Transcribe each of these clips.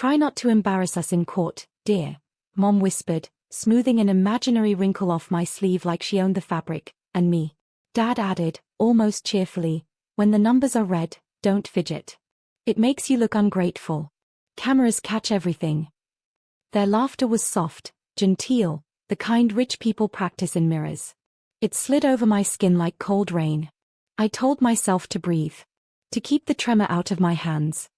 Try not to embarrass us in court, dear, Mom whispered, smoothing an imaginary wrinkle off my sleeve like she owned the fabric, and me. Dad added, almost cheerfully, when the numbers are read, don't fidget. It makes you look ungrateful. Cameras catch everything. Their laughter was soft, genteel, the kind rich people practice in mirrors. It slid over my skin like cold rain. I told myself to breathe. To keep the tremor out of my hands.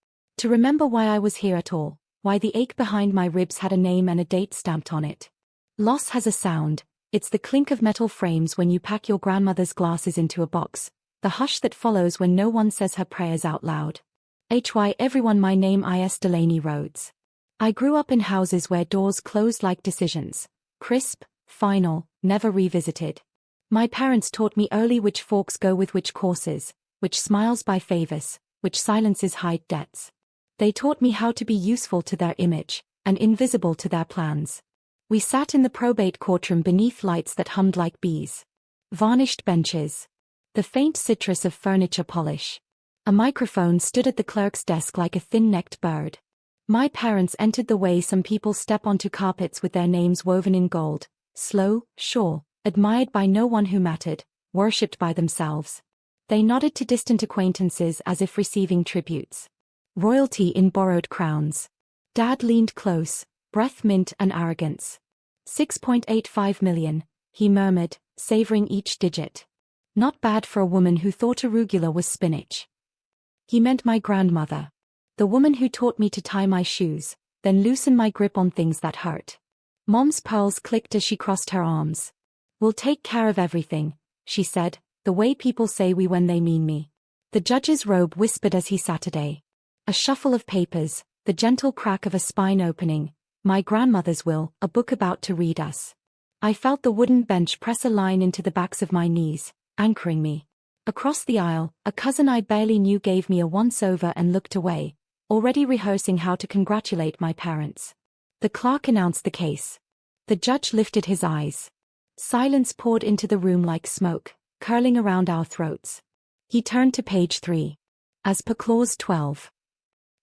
To remember why I was here at all, why the ache behind my ribs had a name and a date stamped on it. Loss has a sound. It's the clink of metal frames when you pack your grandmother's glasses into a box, the hush that follows when no one says her prayers out loud. Everyone, my name is Delaney Rhodes. I grew up in houses where doors closed like decisions, crisp, final, never revisited. My parents taught me early which forks go with which courses, which smiles buy favors, which silences hide debts. They taught me how to be useful to their image, and invisible to their plans. We sat in the probate courtroom beneath lights that hummed like bees. Varnished benches. The faint citrus of furniture polish. A microphone stood at the clerk's desk like a thin-necked bird. My parents entered the way some people step onto carpets with their names woven in gold, slow, sure, admired by no one who mattered, worshipped by themselves. They nodded to distant acquaintances as if receiving tributes. Royalty in borrowed crowns. Dad leaned close, breath mint and arrogance. 6.85 million, he murmured, savoring each digit. Not bad for a woman who thought arugula was spinach. He meant my grandmother. The woman who taught me to tie my shoes, then loosen my grip on things that hurt. Mom's pearls clicked as she crossed her arms. We'll take care of everything, she said, the way people say we when they mean me. The judge's robe whispered as he sat. A shuffle of papers, the gentle crack of a spine opening, my grandmother's will, a book about to read us. I felt the wooden bench press a line into the backs of my knees, anchoring me. Across the aisle, a cousin I barely knew gave me a once-over and looked away, already rehearsing how to congratulate my parents. The clerk announced the case. The judge lifted his eyes. Silence poured into the room like smoke, curling around our throats. He turned to page 3. As per clause 12.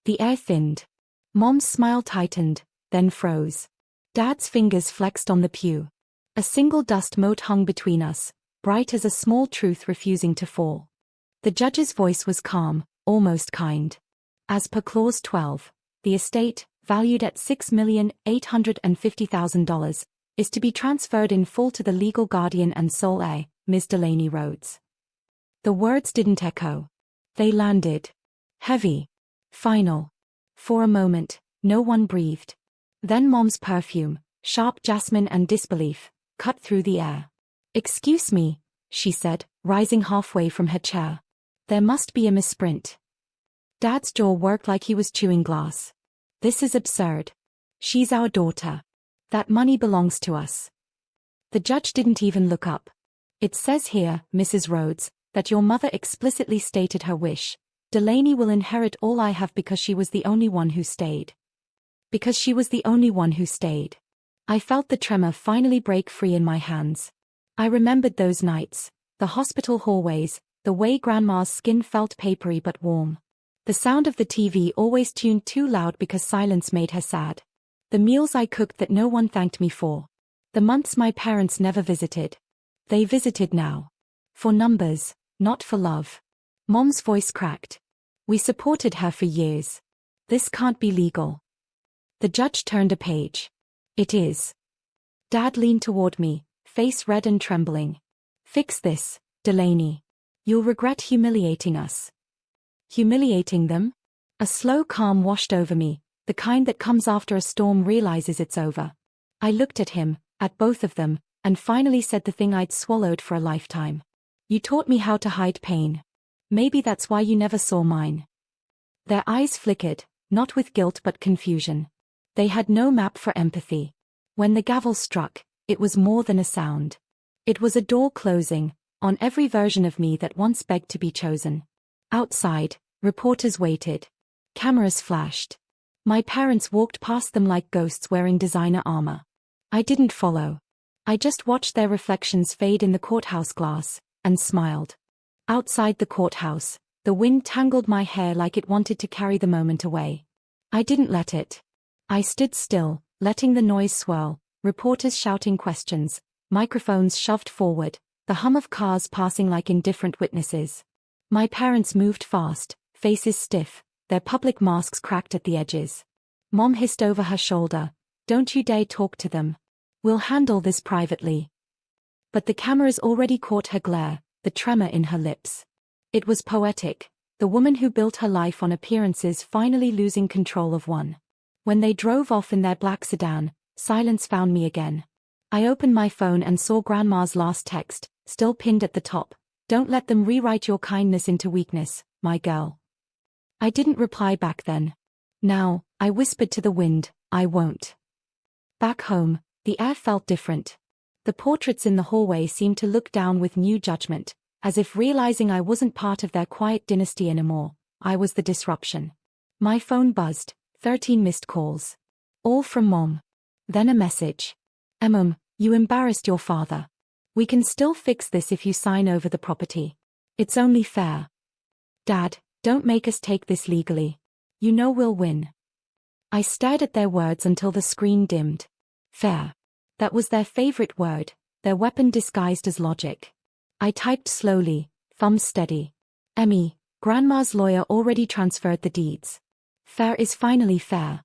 The air thinned. Mom's smile tightened, then froze. Dad's fingers flexed on the pew. A single dust mote hung between us, bright as a small truth refusing to fall. The judge's voice was calm, almost kind. As per clause 12, the estate, valued at $6,850,000, is to be transferred in full to the legal guardian and sole heir, Ms. Delaney Rhodes. The words didn't echo. They landed. Heavy. Final. For a moment, no one breathed. Then Mom's perfume, sharp jasmine and disbelief, cut through the air. Excuse me, she said, rising halfway from her chair. There must be a misprint. Dad's jaw worked like he was chewing glass. This is absurd. She's our daughter. That money belongs to us. The judge didn't even look up. It says here, Mrs. Rhodes, that your mother explicitly stated her wish. Delaney will inherit all I have because she was the only one who stayed. Because she was the only one who stayed. I felt the tremor finally break free in my hands. I remembered those nights, the hospital hallways, the way Grandma's skin felt papery but warm. The sound of the TV always tuned too loud because silence made her sad. The meals I cooked that no one thanked me for. The months my parents never visited. They visited now. For numbers, not for love. Mom's voice cracked. We supported her for years. This can't be legal. The judge turned a page. It is. Dad leaned toward me, face red and trembling. Fix this, Delaney. You'll regret humiliating us. Humiliating them? A slow calm washed over me, the kind that comes after a storm realizes it's over. I looked at him, at both of them, and finally said the thing I'd swallowed for a lifetime. You taught me how to hide pain. Maybe that's why you never saw mine. Their eyes flickered, not with guilt but confusion. They had no map for empathy. When the gavel struck, it was more than a sound. It was a door closing, on every version of me that once begged to be chosen. Outside, reporters waited. Cameras flashed. My parents walked past them like ghosts wearing designer armor. I didn't follow. I just watched their reflections fade in the courthouse glass, and smiled. Outside the courthouse, the wind tangled my hair like it wanted to carry the moment away. I didn't let it. I stood still, letting the noise swirl, reporters shouting questions, microphones shoved forward, the hum of cars passing like indifferent witnesses. My parents moved fast, faces stiff, their public masks cracked at the edges. Mom hissed over her shoulder, "Don't you dare talk to them. We'll handle this privately." But the cameras already caught her glare, the tremor in her lips. It was poetic, the woman who built her life on appearances finally losing control of one. When they drove off in their black sedan, silence found me again. I opened my phone and saw Grandma's last text, still pinned at the top. "Don't let them rewrite your kindness into weakness, my girl." I didn't reply back then. Now, I whispered to the wind, "I won't." Back home, the air felt different. The portraits in the hallway seemed to look down with new judgment, as if realizing I wasn't part of their quiet dynasty anymore. I was the disruption. My phone buzzed, 13 missed calls. All from Mom. Then a message. "Mom, you embarrassed your father. We can still fix this if you sign over the property. It's only fair." "Dad, don't make us take this legally. You know we'll win." I stared at their words until the screen dimmed. Fair. That was their favorite word, their weapon disguised as logic. I typed slowly, thumbs steady. "Emmy, Grandma's lawyer already transferred the deeds. Fair is finally fair."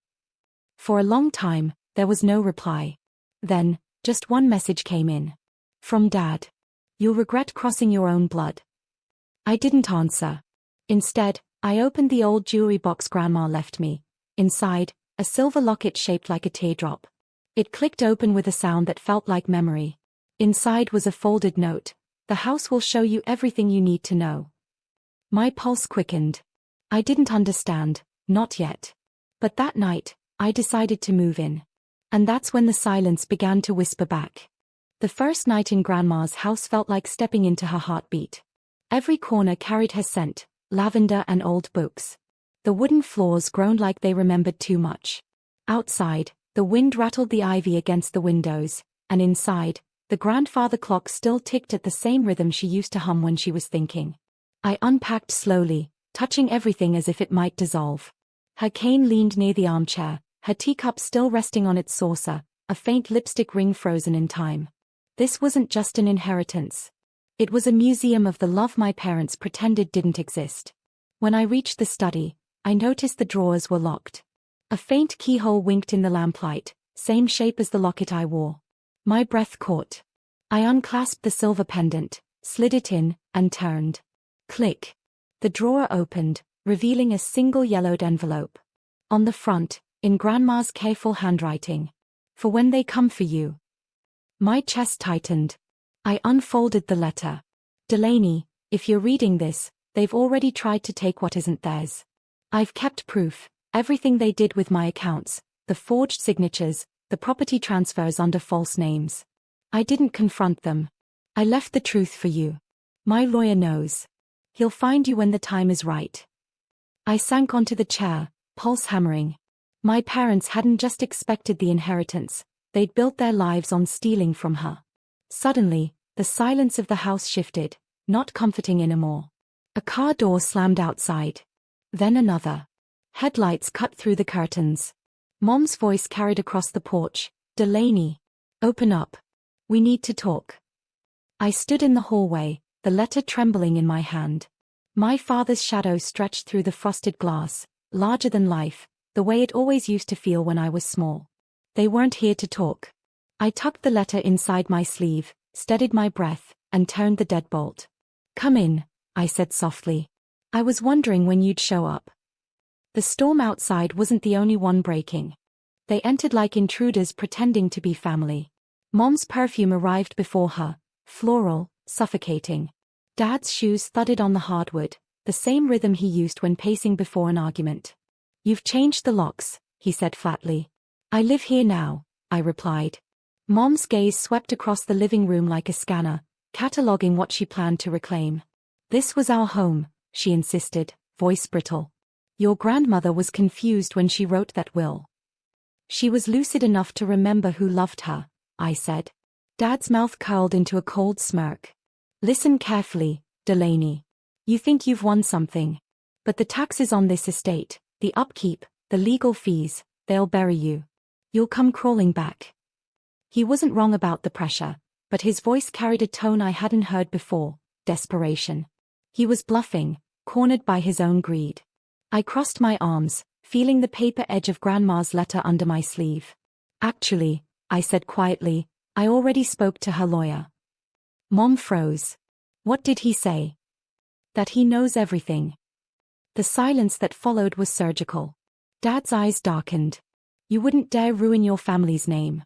For a long time, there was no reply. Then, just one message came in. From Dad. "You'll regret crossing your own blood." I didn't answer. Instead, I opened the old jewelry box Grandma left me. Inside, a silver locket shaped like a teardrop. It clicked open with a sound that felt like memory. Inside was a folded note. "The house will show you everything you need to know." My pulse quickened. I didn't understand, not yet. But that night, I decided to move in. And that's when the silence began to whisper back. The first night in Grandma's house felt like stepping into her heartbeat. Every corner carried her scent, lavender and old books. The wooden floors groaned like they remembered too much. Outside, the wind rattled the ivy against the windows, and inside, the grandfather clock still ticked at the same rhythm she used to hum when she was thinking. I unpacked slowly, touching everything as if it might dissolve. Her cane leaned near the armchair, her teacup still resting on its saucer, a faint lipstick ring frozen in time. This wasn't just an inheritance. It was a museum of the love my parents pretended didn't exist. When I reached the study, I noticed the drawers were locked. A faint keyhole winked in the lamplight, same shape as the locket I wore. My breath caught. I unclasped the silver pendant, slid it in, and turned. Click. The drawer opened, revealing a single yellowed envelope. On the front, in Grandma's careful handwriting. "For when they come for you." My chest tightened. I unfolded the letter. "Delaney, if you're reading this, they've already tried to take what isn't theirs. I've kept proof, everything they did with my accounts, the forged signatures, the property transfers under false names. I didn't confront them. I left the truth for you. My lawyer knows. He'll find you when the time is right." I sank onto the chair, pulse hammering. My parents hadn't just expected the inheritance, they'd built their lives on stealing from her. Suddenly, the silence of the house shifted, not comforting anymore. A car door slammed outside. Then another. Headlights cut through the curtains. Mom's voice carried across the porch. "Delaney. Open up. We need to talk." I stood in the hallway, the letter trembling in my hand. My father's shadow stretched through the frosted glass, larger than life, the way it always used to feel when I was small. They weren't here to talk. I tucked the letter inside my sleeve, steadied my breath, and turned the deadbolt. "Come in," I said softly. "I was wondering when you'd show up." The storm outside wasn't the only one breaking. They entered like intruders pretending to be family. Mom's perfume arrived before her, floral, suffocating. Dad's shoes thudded on the hardwood, the same rhythm he used when pacing before an argument. "You've changed the locks," he said flatly. "I live here now," I replied. Mom's gaze swept across the living room like a scanner, cataloging what she planned to reclaim. "This was our home," she insisted, voice brittle. "Your grandmother was confused when she wrote that will." "She was lucid enough to remember who loved her," I said. Dad's mouth curled into a cold smirk. "Listen carefully, Delaney. You think you've won something. But the taxes on this estate, the upkeep, the legal fees, they'll bury you. You'll come crawling back. He wasn't wrong about the pressure, but his voice carried a tone I hadn't heard before, desperation. He was bluffing, cornered by his own greed. I crossed my arms, feeling the paper edge of Grandma's letter under my sleeve. Actually, I said quietly, I already spoke to her lawyer. Mom froze. What did he say? That he knows everything. The silence that followed was surgical. Dad's eyes darkened. You wouldn't dare ruin your family's name.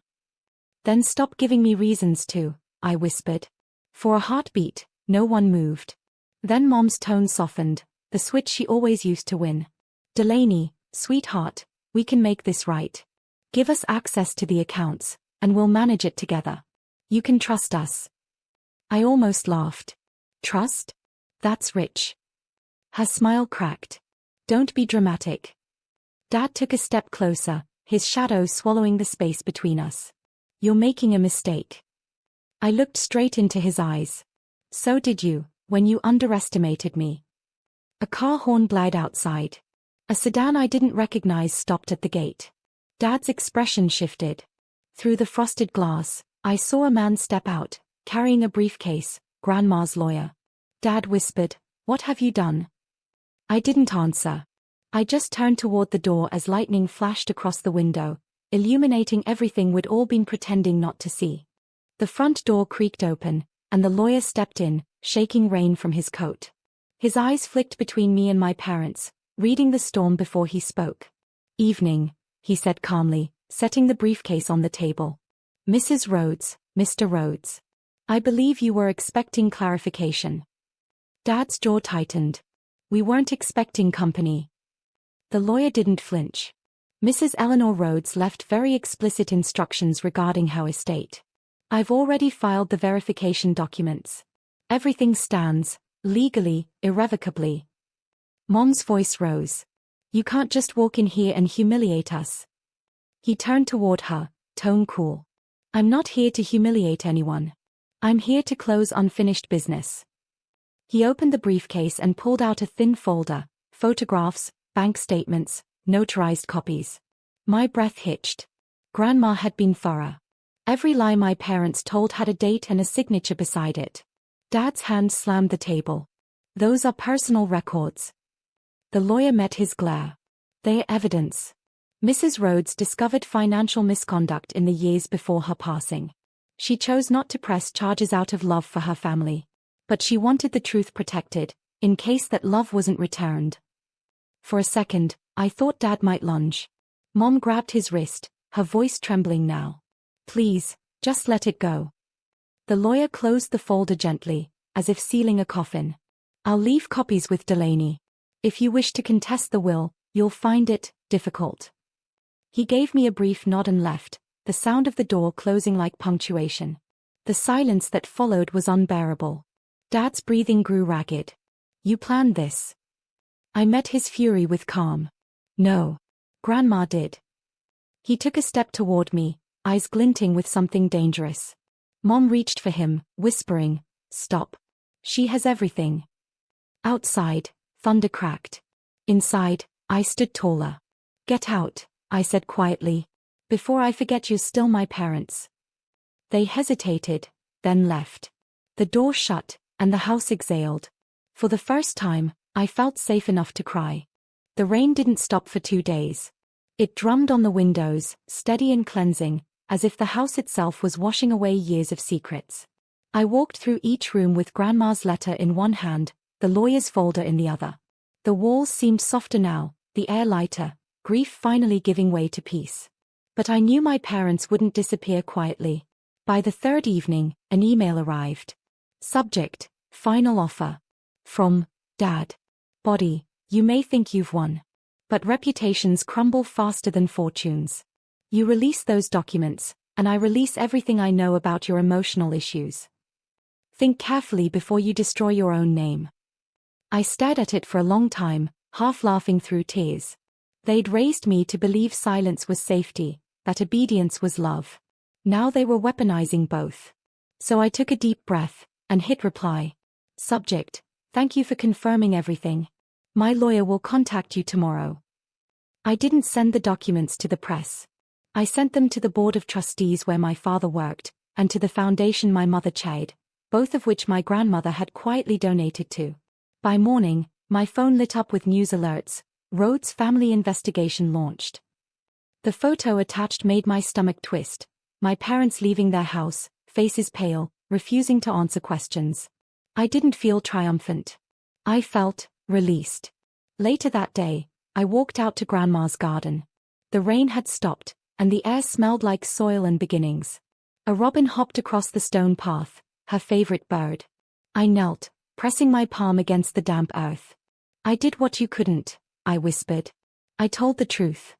Then stop giving me reasons to, I whispered. For a heartbeat, no one moved. Then Mom's tone softened, the switch she always used to win. Delaney, sweetheart, we can make this right. Give us access to the accounts, and we'll manage it together. You can trust us. I almost laughed. Trust? That's rich. Her smile cracked. Don't be dramatic. Dad took a step closer, his shadow swallowing the space between us. You're making a mistake. I looked straight into his eyes. So did you, when you underestimated me. A car horn blared outside. A sedan I didn't recognize stopped at the gate. Dad's expression shifted. Through the frosted glass, I saw a man step out, carrying a briefcase, Grandma's lawyer. Dad whispered, "What have you done?" I didn't answer. I just turned toward the door as lightning flashed across the window, illuminating everything we'd all been pretending not to see. The front door creaked open, and the lawyer stepped in, shaking rain from his coat. His eyes flicked between me and my parents, reading the storm before he spoke. "Evening," he said calmly, setting the briefcase on the table. "Mrs. Rhodes, Mr. Rhodes. I believe you were expecting clarification." Dad's jaw tightened. We weren't expecting company. The lawyer didn't flinch. Mrs. Eleanor Rhodes left very explicit instructions regarding her estate. I've already filed the verification documents. Everything stands, legally, irrevocably. Mom's voice rose. You can't just walk in here and humiliate us. He turned toward her, tone cool. I'm not here to humiliate anyone. I'm here to close unfinished business. He opened the briefcase and pulled out a thin folder, photographs, bank statements, notarized copies. My breath hitched. Grandma had been thorough. Every lie my parents told had a date and a signature beside it. Dad's hand slammed the table. Those are personal records. The lawyer met his glare. They're evidence. Mrs. Rhodes discovered financial misconduct in the years before her passing. She chose not to press charges out of love for her family. But she wanted the truth protected, in case that love wasn't returned. For a second, I thought Dad might lunge. Mom grabbed his wrist, her voice trembling now. Please, just let it go. The lawyer closed the folder gently, as if sealing a coffin. I'll leave copies with Delaney. If you wish to contest the will, you'll find it difficult. He gave me a brief nod and left, the sound of the door closing like punctuation. The silence that followed was unbearable. Dad's breathing grew ragged. You planned this. I met his fury with calm. No. Grandma did. He took a step toward me, eyes glinting with something dangerous. Mom reached for him, whispering, "Stop. She has everything." Outside, thunder cracked. Inside, I stood taller. "Get out," I said quietly. "Before I forget you're still my parents." They hesitated, then left. The door shut, and the house exhaled. For the first time, I felt safe enough to cry. The rain didn't stop for 2 days. It drummed on the windows, steady and cleansing, as if the house itself was washing away years of secrets. I walked through each room with Grandma's letter in one hand, the lawyer's folder in the other. The walls seemed softer now, the air lighter, grief finally giving way to peace. But I knew my parents wouldn't disappear quietly. By the third evening, an email arrived. Subject, final offer. From, Dad. Body, you may think you've won. But reputations crumble faster than fortunes. You release those documents, and I release everything I know about your emotional issues. Think carefully before you destroy your own name. I stared at it for a long time, half laughing through tears. They'd raised me to believe silence was safety, that obedience was love. Now they were weaponizing both. So I took a deep breath, and hit reply. Subject, thank you for confirming everything. My lawyer will contact you tomorrow. I didn't send the documents to the press. I sent them to the board of trustees where my father worked, and to the foundation my mother chaired, both of which my grandmother had quietly donated to. By morning, my phone lit up with news alerts. Rhodes' family investigation launched. The photo attached made my stomach twist. My parents leaving their house, faces pale, refusing to answer questions. I didn't feel triumphant. I felt released. Later that day, I walked out to Grandma's garden. The rain had stopped, and the air smelled like soil and beginnings. A robin hopped across the stone path, her favorite bird. I knelt, pressing my palm against the damp earth. I did what you couldn't, I whispered. I told the truth.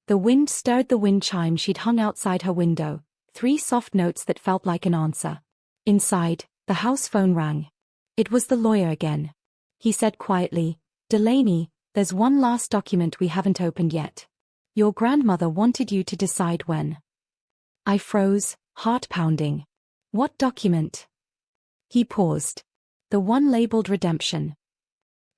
The wind stirred the wind chime she'd hung outside her window, 3 soft notes that felt like an answer. Inside, the house phone rang. It was the lawyer again. He said quietly, "Delaney, there's one last document we haven't opened yet. Your grandmother wanted you to decide when." I froze, heart pounding. "What document?" He paused. "The one labeled redemption."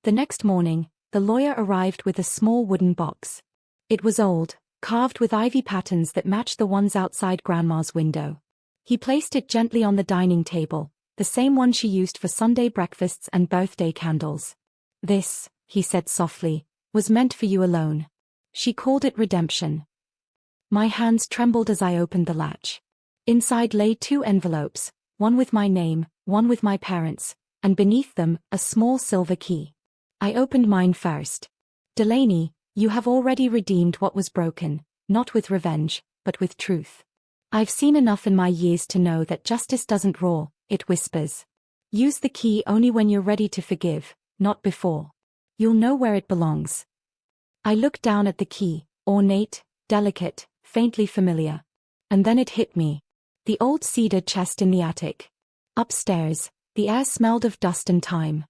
The next morning, the lawyer arrived with a small wooden box. It was old, carved with ivy patterns that matched the ones outside Grandma's window. He placed it gently on the dining table, the same one she used for Sunday breakfasts and birthday candles. "This," he said softly, "was meant for you alone." She called it redemption. My hands trembled as I opened the latch. Inside lay 2 envelopes, one with my name, one with my parents', and beneath them, a small silver key. I opened mine first. "Delaney, you have already redeemed what was broken, not with revenge, but with truth. I've seen enough in my years to know that justice doesn't roar, it whispers. Use the key only when you're ready to forgive, not before. You'll know where it belongs." I looked down at the key, ornate, delicate, faintly familiar. And then it hit me. The old cedar chest in the attic. Upstairs, the air smelled of dust and time.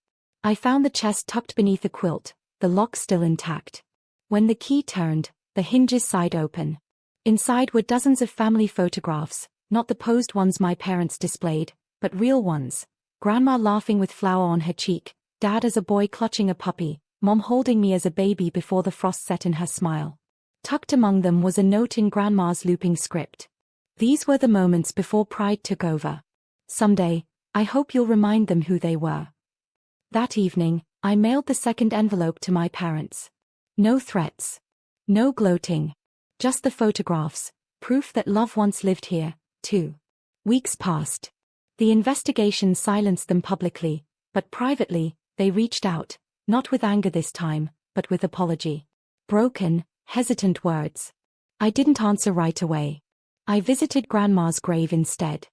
I found the chest tucked beneath a quilt, the lock still intact. When the key turned, the hinges sighed open. Inside were dozens of family photographs, not the posed ones my parents displayed, but real ones. Grandma laughing with flour on her cheek, Dad as a boy clutching a puppy, Mom holding me as a baby before the frost set in her smile. Tucked among them was a note in Grandma's looping script. "These were the moments before pride took over. Someday, I hope you'll remind them who they were." That evening, I mailed the second envelope to my parents. No threats. No gloating. Just the photographs, proof that love once lived here, too. Weeks passed. The investigation silenced them publicly, but privately, they reached out, not with anger this time, but with apology. Broken, hesitant words. I didn't answer right away. I visited Grandma's grave instead.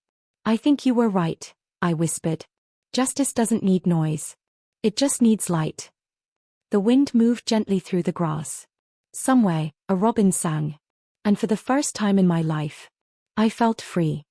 "I think you were right," I whispered. "Justice doesn't need noise. It just needs light." The wind moved gently through the grass. Somewhere, a robin sang. And for the first time in my life, I felt free.